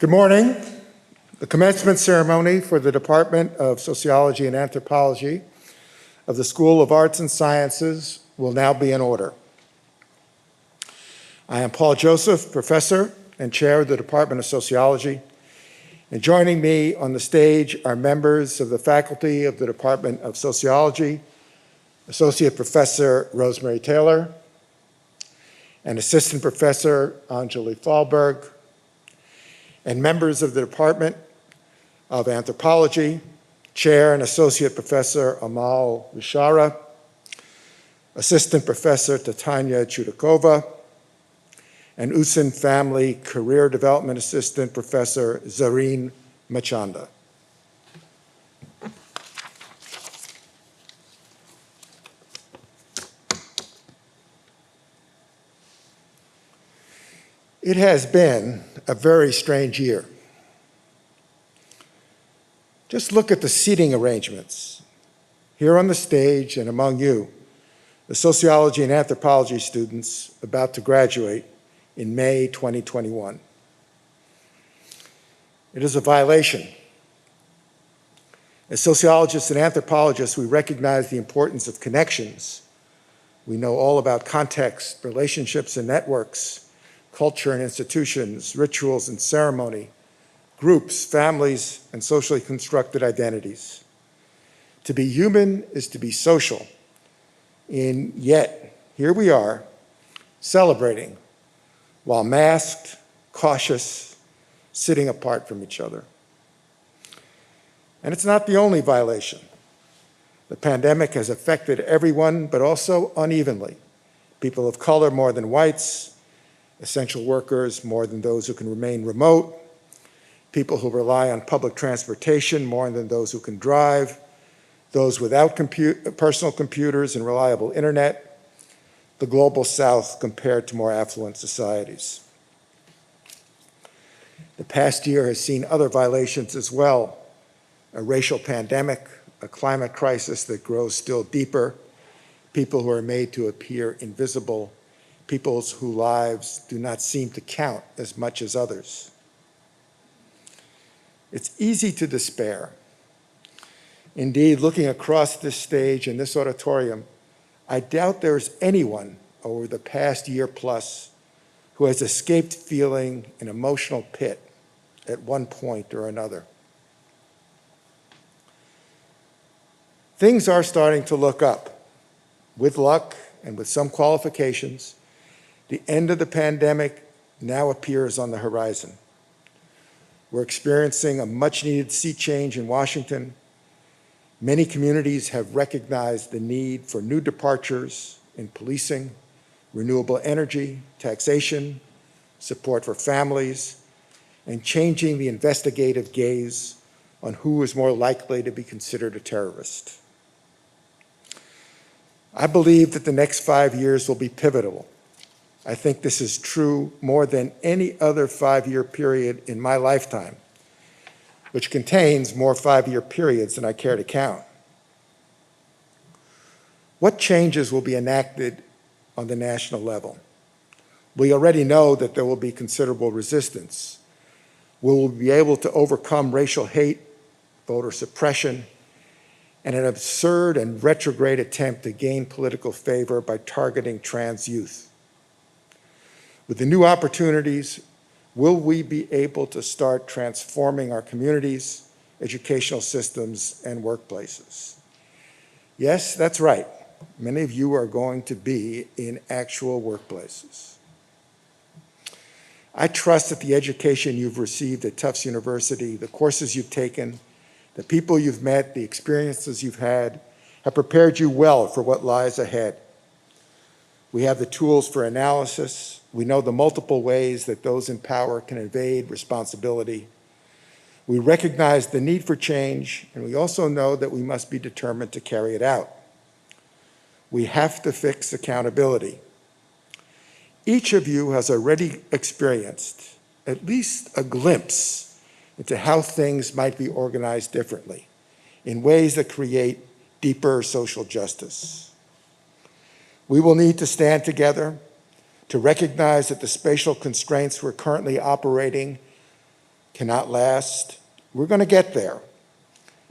Good morning. The commencement ceremony for the Department of Sociology and Anthropology of the School of Arts and Sciences will now be in order. I am Paul Joseph, Professor and Chair of the Department of Sociology, and joining me on the stage are members of the faculty of the Department of Sociology, Associate Professor Rosemary Taylor, and Assistant Professor Anjali Fahlberg, and members of the Department of Anthropology, Chair and Associate Professor Amal Vishara, Assistant Professor Tatanya Chudakova, and USIN Family Career Development Assistant Professor Zareen Machanda. It has been a very strange year. Just look at the seating arrangements. Here on the stage and among you, the sociology and anthropology students about to graduate in May 2021. It is a violation. As sociologists and anthropologists, we recognize the importance of connections. We know all about context, relationships and networks, culture and institutions, rituals and ceremony, groups, families, and socially constructed identities. To be human is to be social. And yet, here we are, celebrating, while masked, cautious, sitting apart from each other. And it's not the only violation. The pandemic has affected everyone, but also unevenly. People of color more than whites, essential workers more than those who can remain remote, people who rely on public transportation more than those who can drive, those without personal computers and reliable internet, the global South compared to more affluent societies. The past year has seen other violations as well: a racial pandemic, a climate crisis that grows still deeper, people who are made to appear invisible, peoples whose lives do not seem to count as much as others. It's easy to despair. Indeed, looking across this stage in this auditorium, I doubt there's anyone over the past year plus who has escaped feeling an emotional pit at one point or another. Things are starting to look up. With luck and with some qualifications, the end of the pandemic now appears on the horizon. We're experiencing a much-needed sea change in Washington. Many communities have recognized the need for new departures in policing, renewable energy, taxation, support for families, and changing the investigative gaze on who is more likely to be considered a terrorist. I believe that the next 5 years will be pivotal. I think this is true more than any other 5-year period in my lifetime, which contains more 5-year periods than I care to count. What changes will be enacted on the national level? We already know that there will be considerable resistance. Will we be able to overcome racial hate, voter suppression, and an absurd and retrograde attempt to gain political favor by targeting trans youth? With the new opportunities, will we be able to start transforming our communities, educational systems, and workplaces? Yes, that's right. Many of you are going to be in actual workplaces. I trust that the education you've received at Tufts University, the courses you've taken, the people you've met, the experiences you've had, have prepared you well for what lies ahead. We have the tools for analysis. We know the multiple ways that those in power can evade responsibility. We recognize the need for change, and we also know that we must be determined to carry it out. We have to fix accountability. Each of you has already experienced at least a glimpse into how things might be organized differently in ways that create deeper social justice. We will need to stand together to recognize that the spatial constraints we're currently operating cannot last. We're going to get there,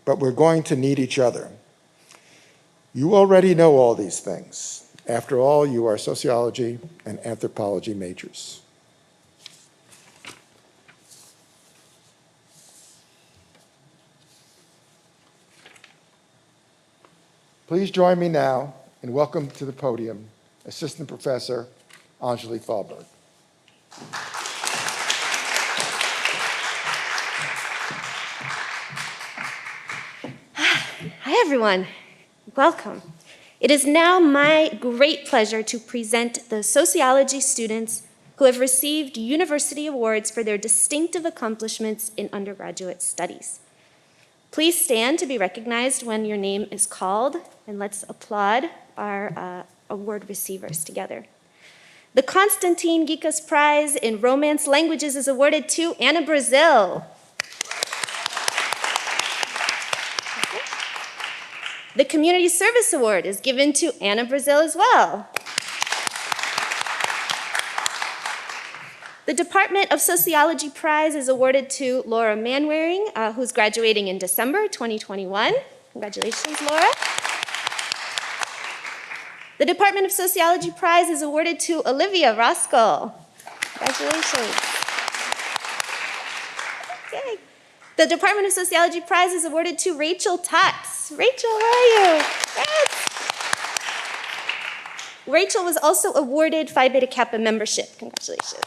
but we're going to need each other. You already know all these things. After all, you are sociology and anthropology majors. Please join me now and welcome to the podium Assistant Professor Anjali Thalberg. Hi, everyone. Welcome. It is now my great pleasure to present the sociology students who have received university awards for their distinctive accomplishments in undergraduate studies. Please stand to be recognized when your name is called, and let's applaud our award receivers together. The Konstantin Gikas Prize in Romance Languages is awarded to Anna Brazil. The Community Service Award is given to Anna Brazil as well. The Department of Sociology Prize is awarded to Laura Manwaring, who's graduating in December 2021. Congratulations, Laura. The Department of Sociology Prize is awarded to Olivia Roskell. Congratulations. Okay. The Department of Sociology Prize is awarded to Rachel Tufts. Rachel, where are you? Yes. Rachel was also awarded Phi Beta Kappa membership. Congratulations.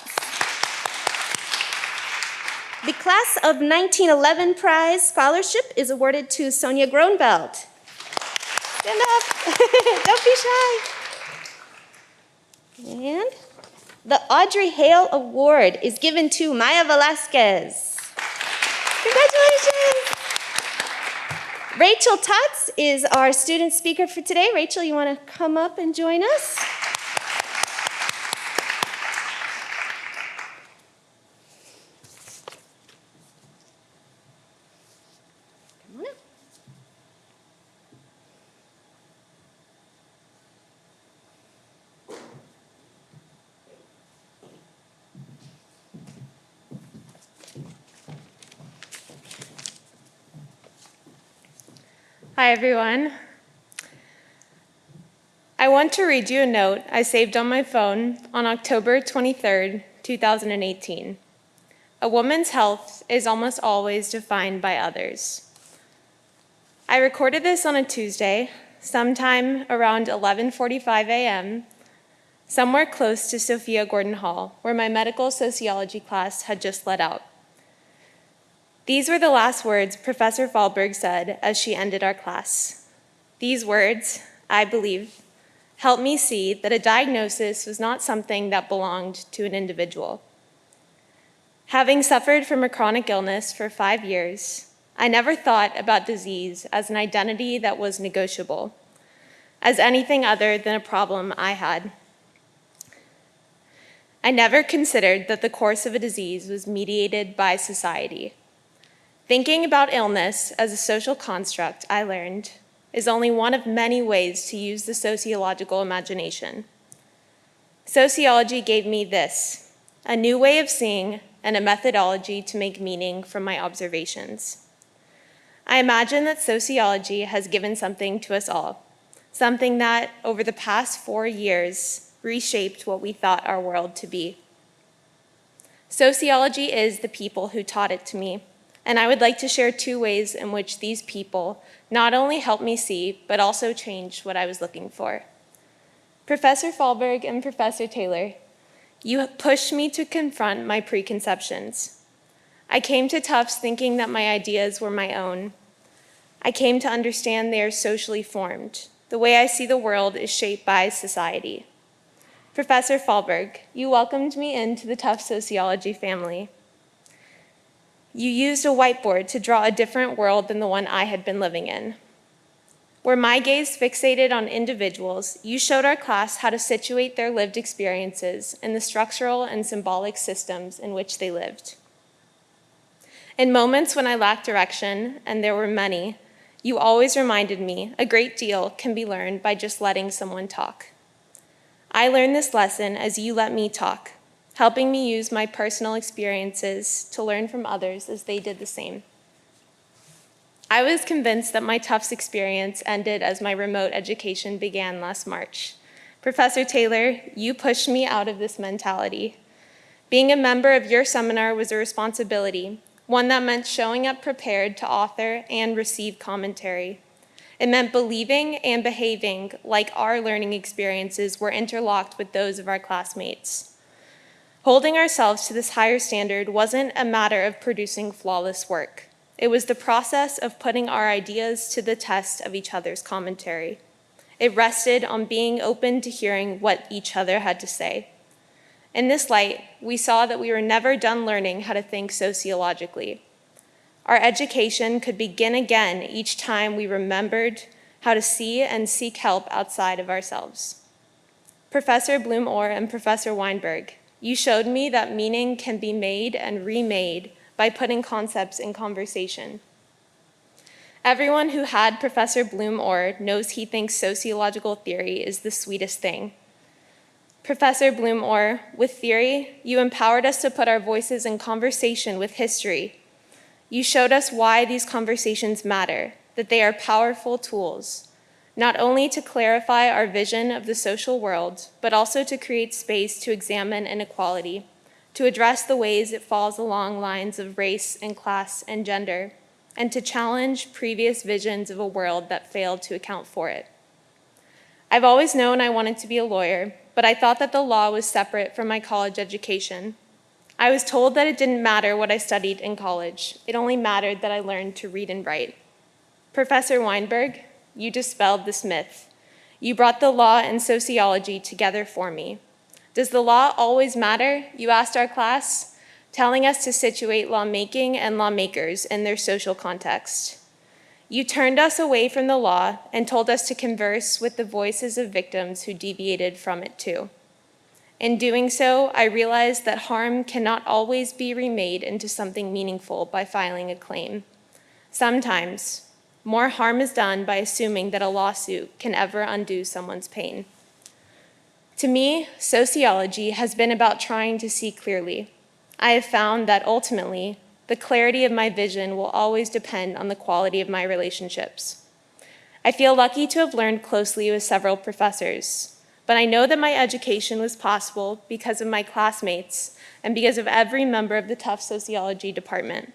The Class of 1911 Prize Scholarship is awarded to Sonia Gronbelt. Stand up. Don't be shy. And the Audrey Hale Award is given to Maya Velasquez. Congratulations. Rachel Tutz is our student speaker for today. Rachel, you want to come up and join us? Come on up. Hi, everyone. I want to read you a note I saved on my phone on October 23rd, 2018. A woman's health is almost always defined by others. I recorded this on a Tuesday, sometime around 11:45 a.m., somewhere close to Sophia Gordon Hall, where my medical sociology class had just let out. These were the last words Professor Thalberg said as she ended our class. These words, I believe, helped me see that a diagnosis was not something that belonged to an individual. Having suffered from a chronic illness for 5 years, I never thought about disease as an identity that was negotiable, as anything other than a problem I had. I never considered that the course of a disease was mediated by society. Thinking about illness as a social construct, I learned, is only one of many ways to use the sociological imagination. Sociology gave me this, a new way of seeing and a methodology to make meaning from my observations. I imagine that sociology has given something to us all, something that, over the past 4 years, reshaped what we thought our world to be. Sociology is the people who taught it to me, and I would like to share 2 ways in which these people not only helped me see, but also changed what I was looking for. Professor Thalberg and Professor Taylor, you pushed me to confront my preconceptions. I came to Tufts thinking that my ideas were my own. I came to understand they are socially formed. The way I see the world is shaped by society. Professor Thalberg, you welcomed me into the Tufts sociology family. You used a whiteboard to draw a different world than the one I had been living in. Where my gaze fixated on individuals, you showed our class how to situate their lived experiences in the structural and symbolic systems in which they lived. In moments when I lacked direction, and there were many, you always reminded me a great deal can be learned by just letting someone talk. I learned this lesson as you let me talk, helping me use my personal experiences to learn from others as they did the same. I was convinced that my Tufts experience ended as my remote education began last March. Professor Taylor, you pushed me out of this mentality. Being a member of your seminar was a responsibility, one that meant showing up prepared to author and receive commentary. It meant believing and behaving like our learning experiences were interlocked with those of our classmates. Holding ourselves to this higher standard wasn't a matter of producing flawless work. It was the process of putting our ideas to the test of each other's commentary. It rested on being open to hearing what each other had to say. In this light, we saw that we were never done learning how to think sociologically. Our education could begin again each time we remembered how to see and seek help outside of ourselves. Professor Bloom-Orr and Professor Weinberg, you showed me that meaning can be made and remade by putting concepts in conversation. Everyone who had Professor Bloom-Orr knows he thinks sociological theory is the sweetest thing. Professor Bloom-Orr, with theory, you empowered us to put our voices in conversation with history. You showed us why these conversations matter, that they are powerful tools, not only to clarify our vision of the social world, but also to create space to examine inequality, to address the ways it falls along lines of race and class and gender, and to challenge previous visions of a world that failed to account for it. I've always known I wanted to be a lawyer, but I thought that the law was separate from my college education. I was told that it didn't matter what I studied in college. It only mattered that I learned to read and write. Professor Weinberg, you dispelled this myth. You brought the law and sociology together for me. Does the law always matter? You asked our class, telling us to situate lawmaking and lawmakers in their social context. You turned us away from the law and told us to converse with the voices of victims who deviated from it too. In doing so, I realized that harm cannot always be remade into something meaningful by filing a claim. Sometimes, more harm is done by assuming that a lawsuit can ever undo someone's pain. To me, sociology has been about trying to see clearly. I have found that ultimately, the clarity of my vision will always depend on the quality of my relationships. I feel lucky to have learned closely with several professors, but I know that my education was possible because of my classmates and because of every member of the Tufts Sociology department.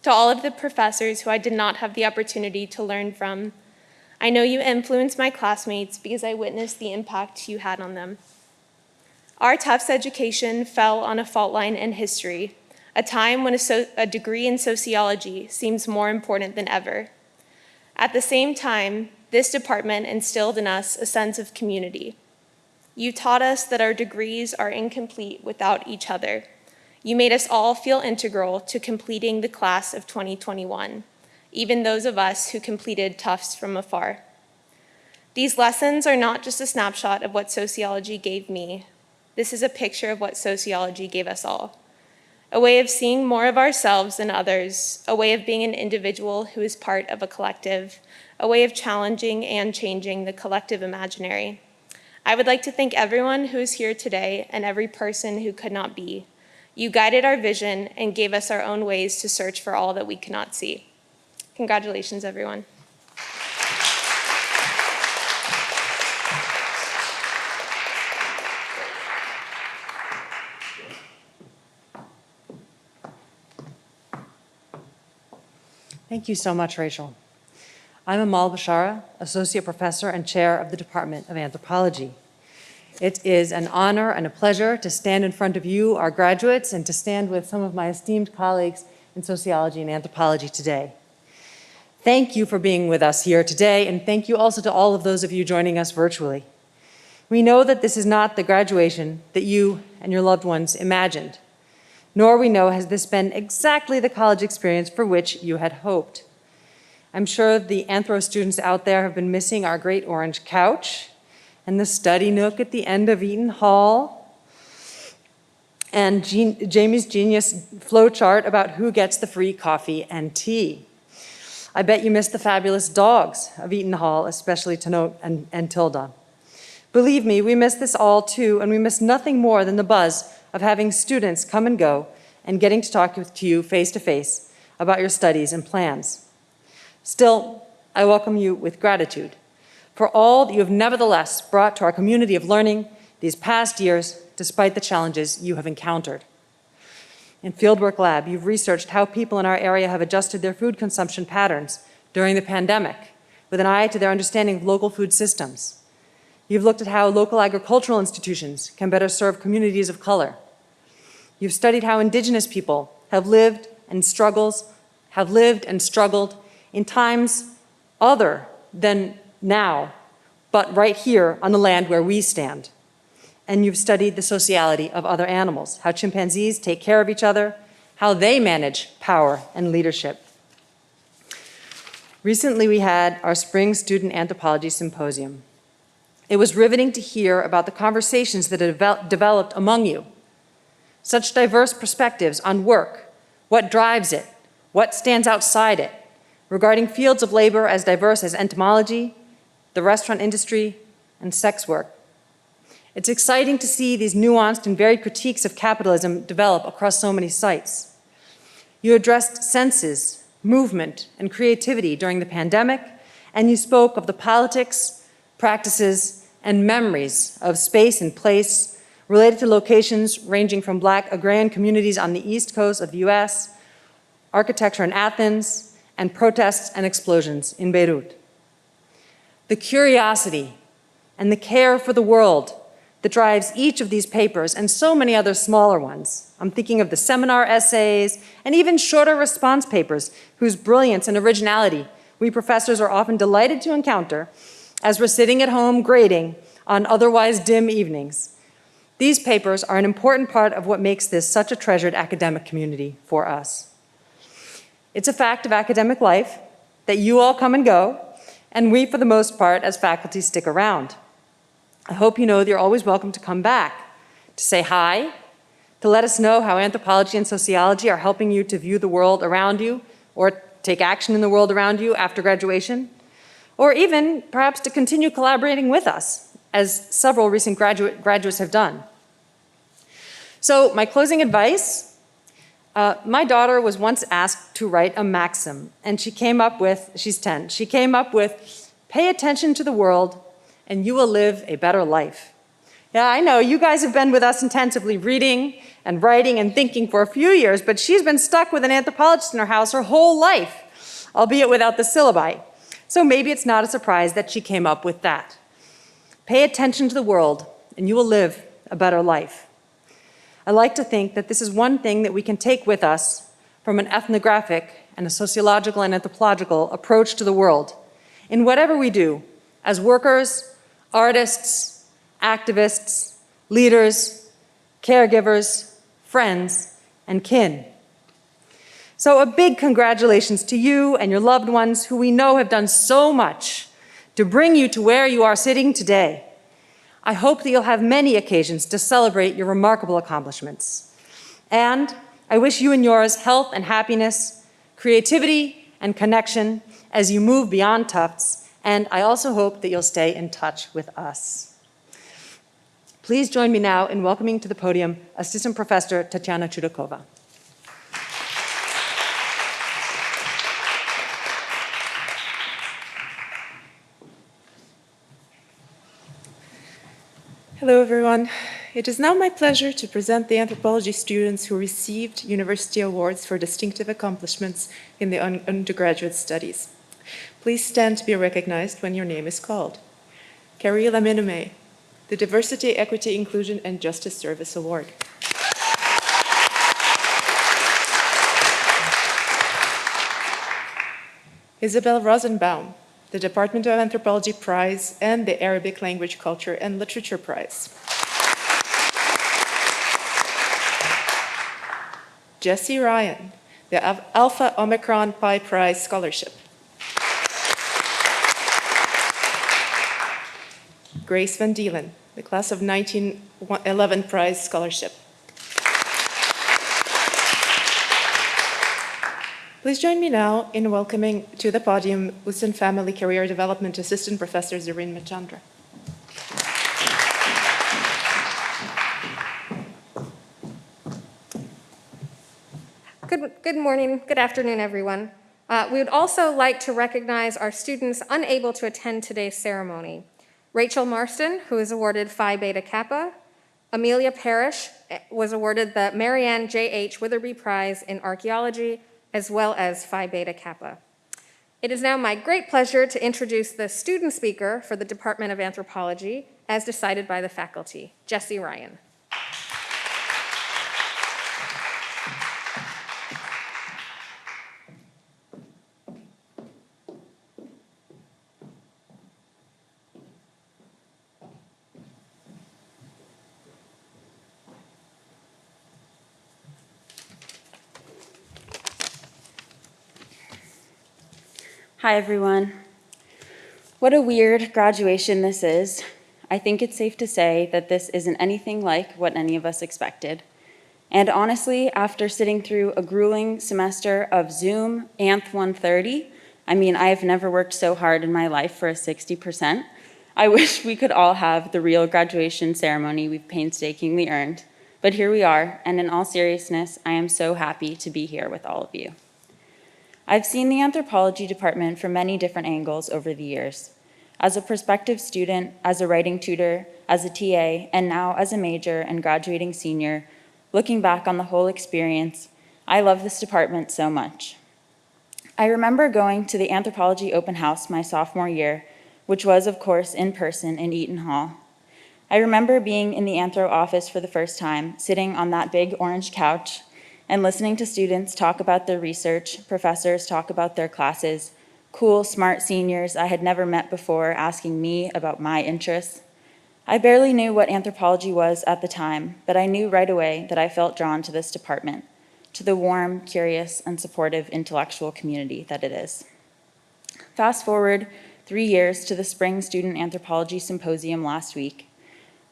To all of the professors who I did not have the opportunity to learn from, I know you influenced my classmates because I witnessed the impact you had on them. Our Tufts education fell on a fault line in history, a time when a degree in sociology seems more important than ever. At the same time, this department instilled in us a sense of community. You taught us that our degrees are incomplete without each other. You made us all feel integral to completing the class of 2021, even those of us who completed Tufts from afar. These lessons are not just a snapshot of what sociology gave me. This is a picture of what sociology gave us all. A way of seeing more of ourselves and others, a way of being an individual who is part of a collective, a way of challenging and changing the collective imaginary. I would like to thank everyone who is here today and every person who could not be. You guided our vision and gave us our own ways to search for all that we cannot see. Congratulations, everyone. Thank you so much, Rachel. I'm Amal Bashara, Associate Professor and Chair of the Department of Anthropology. It is an honor and a pleasure to stand in front of you, our graduates, and to stand with some of my esteemed colleagues in sociology and anthropology today. Thank you for being with us here today, and thank you also to all of those of you joining us virtually. We know that this is not the graduation that you and your loved ones imagined, nor we know has this been exactly the college experience for which you had hoped. I'm sure the Anthro students out there have been missing our great orange couch and the study nook at the end of Eaton Hall and Jamie's genius flowchart about who gets the free coffee and tea. I bet you missed the fabulous dogs of Eaton Hall, especially Tanote and Tilda. Believe me, we miss this all too, and we miss nothing more than the buzz of having students come and go and getting to talk to you face-to-face about your studies and plans. Still, I welcome you with gratitude for all that you have nevertheless brought to our community of learning these past years, despite the challenges you have encountered. In Fieldwork Lab, you've researched how people in our area have adjusted their food consumption patterns during the pandemic, with an eye to their understanding of local food systems. You've looked at how local agricultural institutions can better serve communities of color. You've studied how Indigenous people have lived and struggled in times other than now, but right here on the land where we stand. And you've studied the sociology of other animals, how chimpanzees take care of each other, how they manage power and leadership. Recently, we had our Spring Student Anthropology Symposium. It was riveting to hear about the conversations that have developed among you. Such diverse perspectives on work, what drives it, what stands outside it, regarding fields of labor as diverse as entomology, the restaurant industry, and sex work. It's exciting to see these nuanced and varied critiques of capitalism develop across so many sites. You addressed senses, movement, and creativity during the pandemic, and you spoke of the politics, practices, and memories of space and place related to locations ranging from Black agrarian communities on the East Coast of the US, architecture in Athens, and protests and explosions in Beirut. The curiosity and the care for the world that drives each of these papers and so many other smaller ones. I'm thinking of the seminar essays and even shorter response papers whose brilliance and originality we professors are often delighted to encounter as we're sitting at home grading on otherwise dim evenings. These papers are an important part of what makes this such a treasured academic community for us. It's a fact of academic life that you all come and go, and we, for the most part, as faculty, stick around. I hope you know that you're always welcome to come back, to say hi, to let us know how anthropology and sociology are helping you to view the world around you or take action in the world around you after graduation, or even perhaps to continue collaborating with us, as several recent graduates have done. So my closing advice, my daughter was once asked to write a maxim, and she came up with, she's 10, she came up with, pay attention to the world and you will live a better life. Yeah, I know, you guys have been with us intensively reading and writing and thinking for a few years, but she's been stuck with an anthropologist in her house her whole life, albeit without the syllabi. So maybe it's not a surprise that she came up with that. Pay attention to the world and you will live a better life. I like to think that this is one thing that we can take with us from an ethnographic and a sociological and anthropological approach to the world in whatever we do as workers, artists, activists, leaders, caregivers, friends, and kin. So a big congratulations to you and your loved ones who we know have done so much to bring you to where you are sitting today. I hope that you'll have many occasions to celebrate your remarkable accomplishments. And I wish you and yours health and happiness, creativity and connection as you move beyond Tufts. And I also hope that you'll stay in touch with us. Please join me now in welcoming to the podium Assistant Professor Tatiana Chudakova. Hello, everyone. It is now my pleasure to present the anthropology students who received university awards for distinctive accomplishments in the undergraduate studies. Please stand to be recognized when your name is called. Carrie Laminume, the Diversity, Equity, Inclusion, and Justice Service Award. Isabel Rosenbaum, the Department of Anthropology Prize and the Arabic Language, Culture, and Literature Prize. Jesse Ryan, the Alpha Omicron Pi Prize Scholarship. Grace Van Deelen, the Class of 1911 Prize Scholarship. Please join me now in welcoming to the podium Ustan Family Career Development Assistant Professor Zareen Machandra. Good morning, good afternoon, everyone. We would also like to recognize our students unable to attend today's ceremony. Rachel Marston, who is awarded Phi Beta Kappa. Amelia Parrish was awarded the Marianne J.H. Witherby Prize in Archaeology, as well as Phi Beta Kappa. It is now my great pleasure to introduce the student speaker for the Department of Anthropology, as decided by the faculty, Jesse Ryan. Hi, everyone. What a weird graduation this is. I think it's safe to say that this isn't anything like what any of us expected. And honestly, after sitting through a grueling semester of Zoom Anth 130, I mean, I have never worked so hard in my life for a 60%. I wish we could all have the real graduation ceremony we've painstakingly earned. But here we are, and in all seriousness, I am so happy to be here with all of you. I've seen the anthropology department from many different angles over the years. As a prospective student, as a writing tutor, as a TA, and now as a major and graduating senior, looking back on the whole experience, I love this department so much. I remember going to the anthropology open house my sophomore year, which was, of course, in person in Eaton Hall. I remember being in the anthro office for the first time, sitting on that big orange couch, and listening to students talk about their research, professors talk about their classes, cool, smart seniors I had never met before asking me about my interests. I barely knew what anthropology was at the time, but I knew right away that I felt drawn to this department, to the warm, curious, and supportive intellectual community that it is. Fast forward 3 years to the Spring Student Anthropology Symposium last week.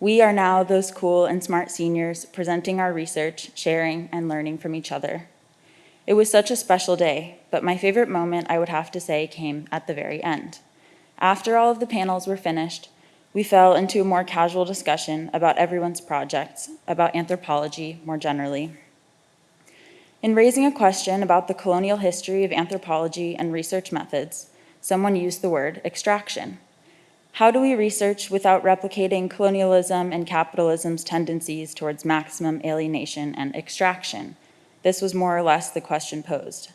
We are now those cool and smart seniors presenting our research, sharing, and learning from each other. It was such a special day, but my favorite moment, I would have to say, came at the very end. After all of the panels were finished, we fell into a more casual discussion about everyone's projects, about anthropology more generally. In raising a question about the colonial history of anthropology and research methods, someone used the word extraction. How do we research without replicating colonialism and capitalism's tendencies towards maximum alienation and extraction? This was more or less the question posed.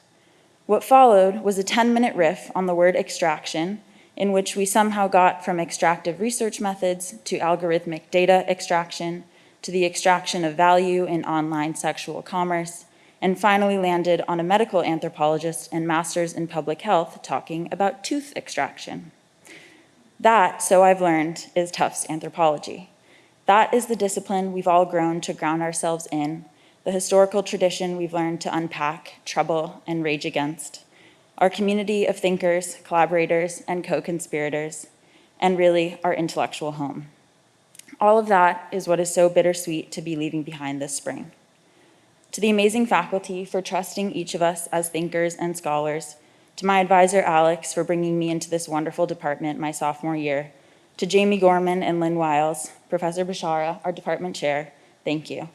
What followed was a 10-minute riff on the word extraction, in which we somehow got from extractive research methods to algorithmic data extraction, to the extraction of value in online sexual commerce, and finally landed on a medical anthropologist and master's in public health talking about tooth extraction. That, so I've learned, is Tufts anthropology. That is the discipline we've all grown to ground ourselves in, the historical tradition we've learned to unpack, trouble, and rage against, our community of thinkers, collaborators, and co-conspirators, and really our intellectual home. All of that is what is so bittersweet to be leaving behind this spring. To the amazing faculty for trusting each of us as thinkers and scholars, to my advisor, Alex, for bringing me into this wonderful department my sophomore year, to Jamie Gorman and Lynn Wiles, Professor Bashara, our department chair, thank you.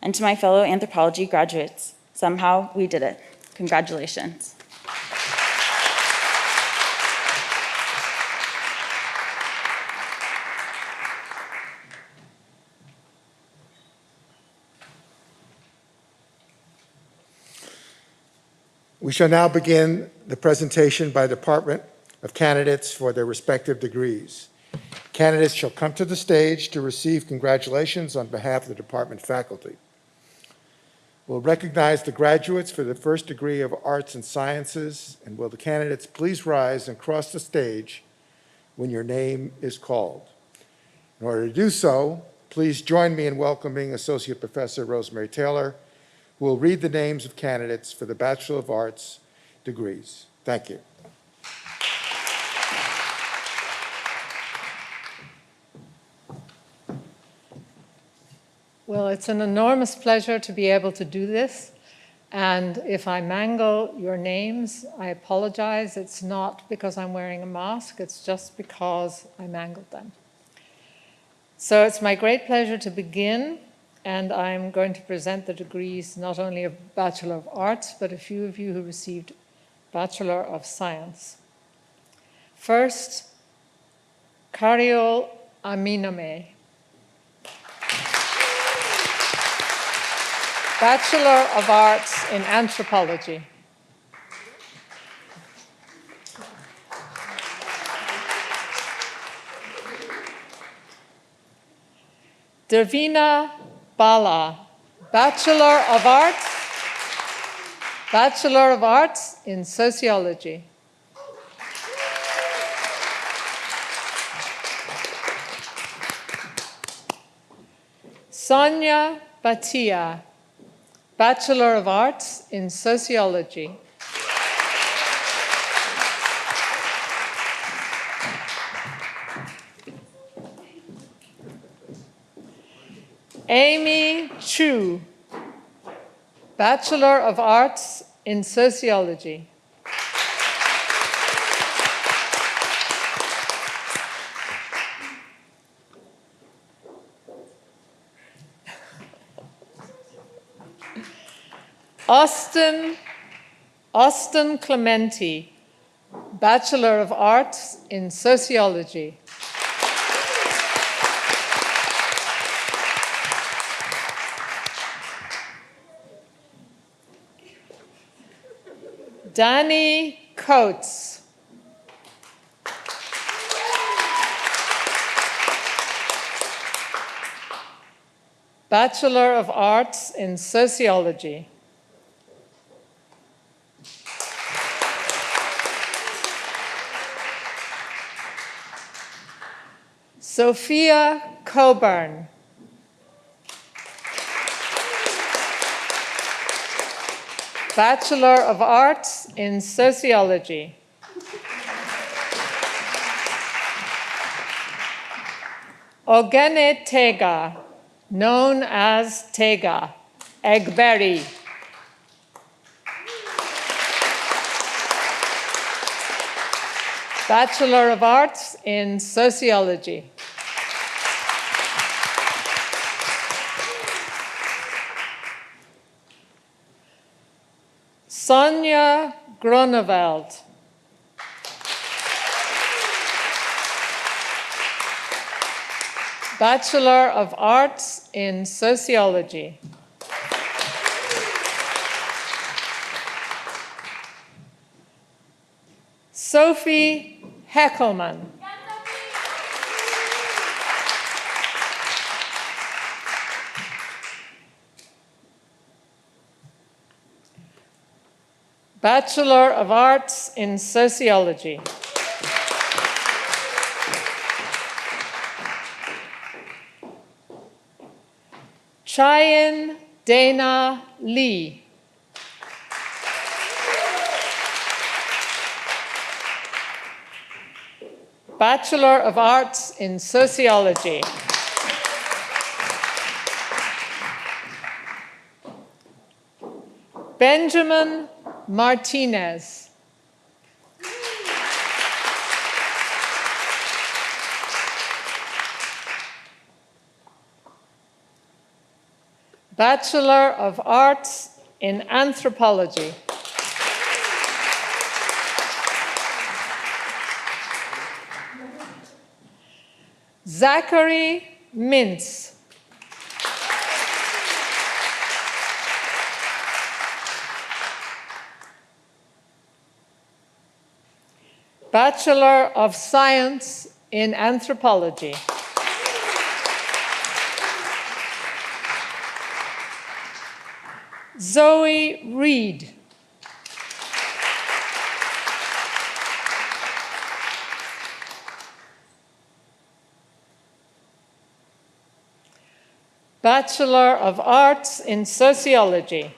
And to my fellow anthropology graduates, somehow we did it. Congratulations. We shall now begin the presentation by department of candidates for their respective degrees. Candidates shall come to the stage to receive congratulations on behalf of the department faculty. We'll recognize the graduates for the first degree of Arts and Sciences, and will the candidates please rise and cross the stage when your name is called. In order to do so, please join me in welcoming Associate Professor Rosemary Taylor, who will read the names of candidates for the Bachelor of Arts degrees. Thank you. Well, it's an enormous pleasure to be able to do this. And if I mangle your names, I apologize. It's not because I'm wearing a mask, it's just because I mangled them. So it's my great pleasure to begin and I'm going to present the degrees not only of Bachelor of Arts, but a few of you who received Bachelor of Science. First, Kariol Aminame, Bachelor of Arts in Anthropology. Dervina Bala, Bachelor of Arts in Sociology. Sonia Bhatia, Bachelor of Arts in Sociology. Amy Chu, Bachelor of Arts in Sociology. Austin Clementi, Bachelor of Arts in Sociology. Danny Coates, Bachelor of Arts in Sociology. Sophia Coburn, Bachelor of Arts in Sociology. Ogene Tega, known as Tega, Egberry. Bachelor of Arts in Sociology. Sonia Groneveld, Bachelor of Arts in Sociology. Sophie Heckelman, Bachelor of Arts in Sociology. Cheyenne Dana Lee, Bachelor of Arts in Sociology. Benjamin Martinez, Bachelor of Arts in Anthropology. Zachary Mintz, Bachelor of Science in Anthropology. Zoe Reed, Bachelor of Arts in Sociology.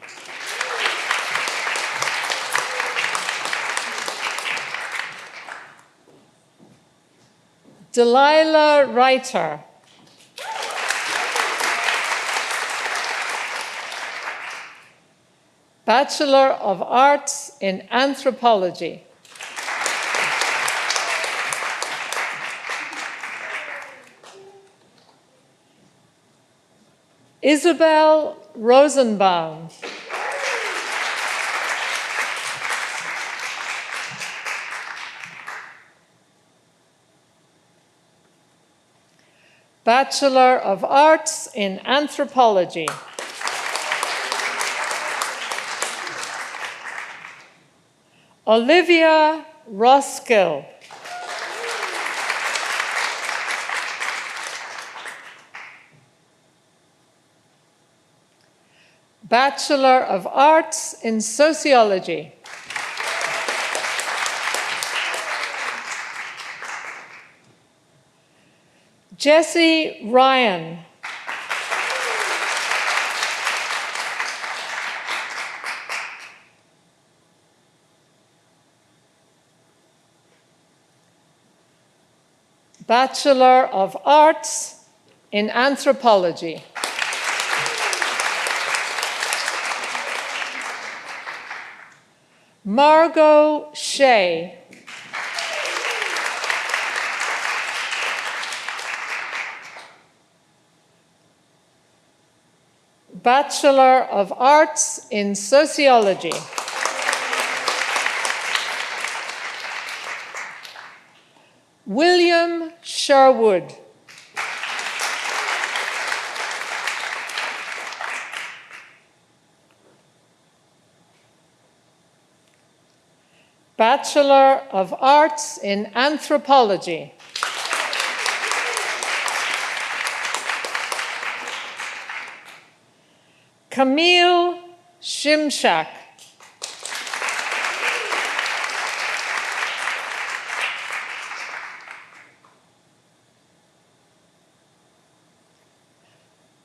Delilah Reiter, Bachelor of Arts in Anthropology. Isabel Rosenbaum. Bachelor of Arts in Anthropology. Olivia Roskill. Bachelor of Arts in Sociology. Jessie Ryan. Bachelor of Arts in Anthropology. Margot Shea. Bachelor of Arts in Sociology. William Sherwood. Bachelor of Arts in Anthropology. Camille Shimshak.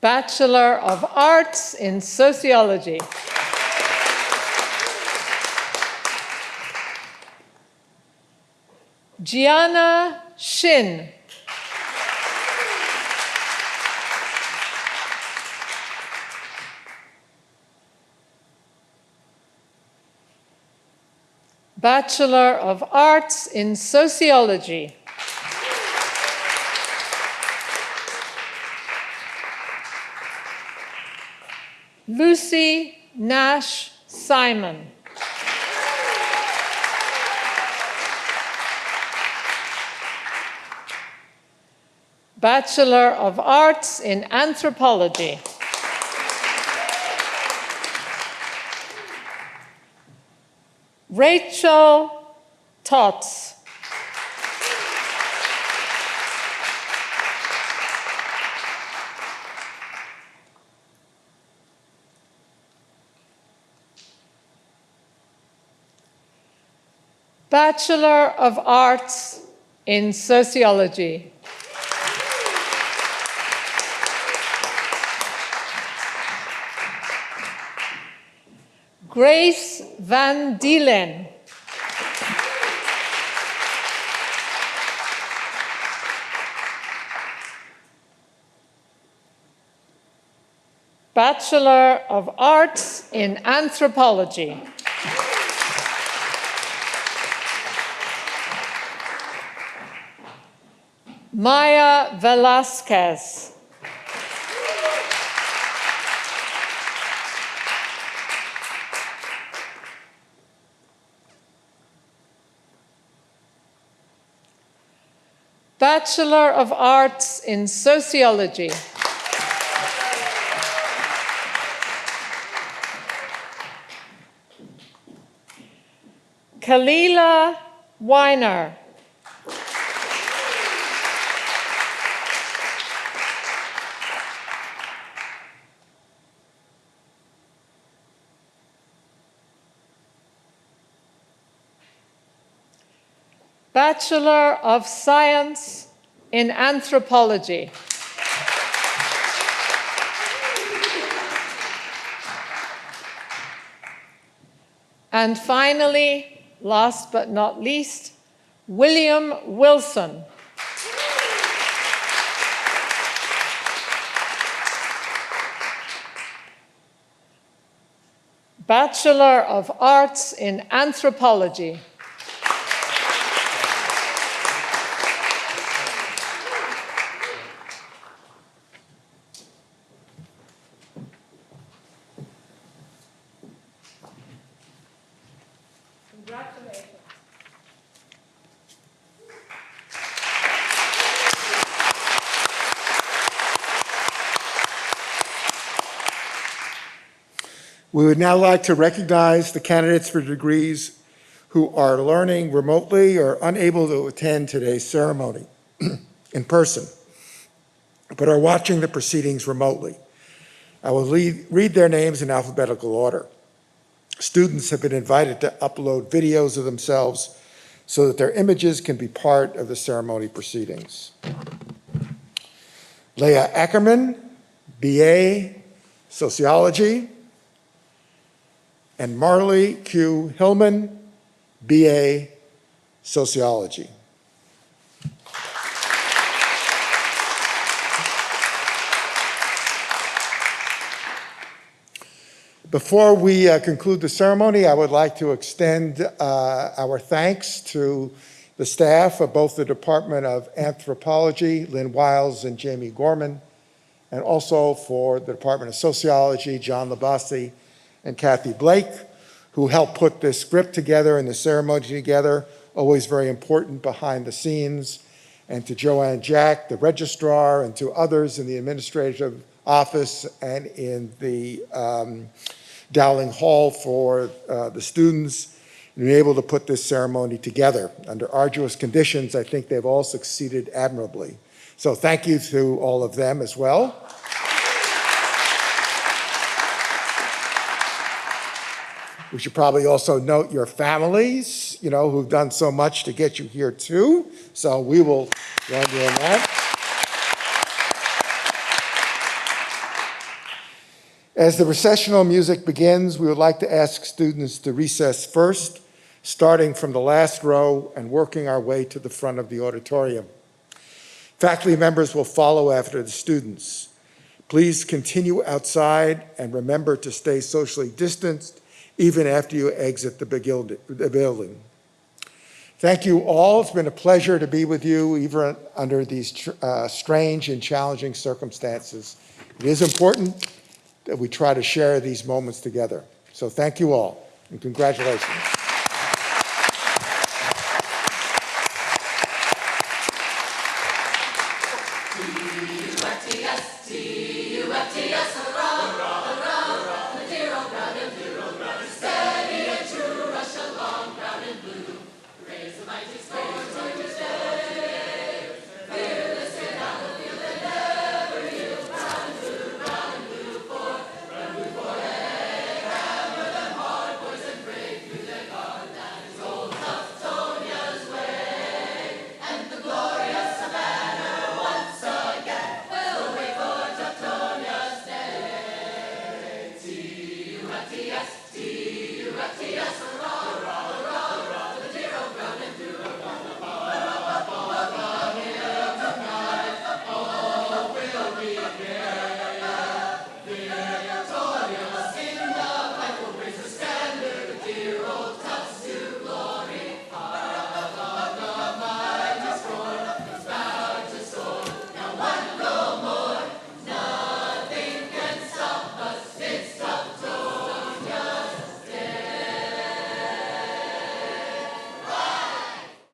Bachelor of Arts in Sociology. Gianna Shin. Bachelor of Arts in Sociology. Lucy Nash Simon. Bachelor of Arts in Anthropology. Rachel Tufts. Bachelor of Arts in Sociology. Grace Van Dielen. Bachelor of Arts in Anthropology. Maya Velasquez. Bachelor of Arts in Sociology. Kalila Weiner. Bachelor of Science in Anthropology. And finally, last but not least, William Wilson. Bachelor of Arts in Anthropology. Congratulations. We would now like to recognize the candidates for degrees who are learning remotely or unable to attend today's ceremony in person, but are watching the proceedings remotely. I will read their names in alphabetical order. Students have been invited to upload videos of themselves so that their images can be part of the ceremony proceedings. Leah Ackerman, BA, Sociology, and Marley Q. Hillman, BA, Sociology. Before we conclude the ceremony, I would like to extend our thanks to the staff of both the Department of Anthropology, Lynn Wiles and Jamie Gorman, and also for the Department of Sociology, John Labasi and Kathy Blake, who helped put this script together and the ceremony together, always very important behind the scenes, and to Joanne Jack, the registrar, and to others in the administrative office and in the Dowling Hall for the students, and being able to put this ceremony together. Under arduous conditions, I think they've all succeeded admirably. So thank you to all of them as well. We should probably also note your families, who've done so much to get you here too. So we will join you in that. As the recessional music begins, we would like to ask students to recess first, starting from the last row and working our way to the front of the auditorium. Faculty members will follow after the students. Please continue outside and remember to stay socially distanced even after you exit the building. Thank you all. It's been a pleasure to be with you, even under these strange and challenging circumstances. It is important that we try to share these moments together. So thank you all, and congratulations. T-U-F-T-S, T-U-F-T-S.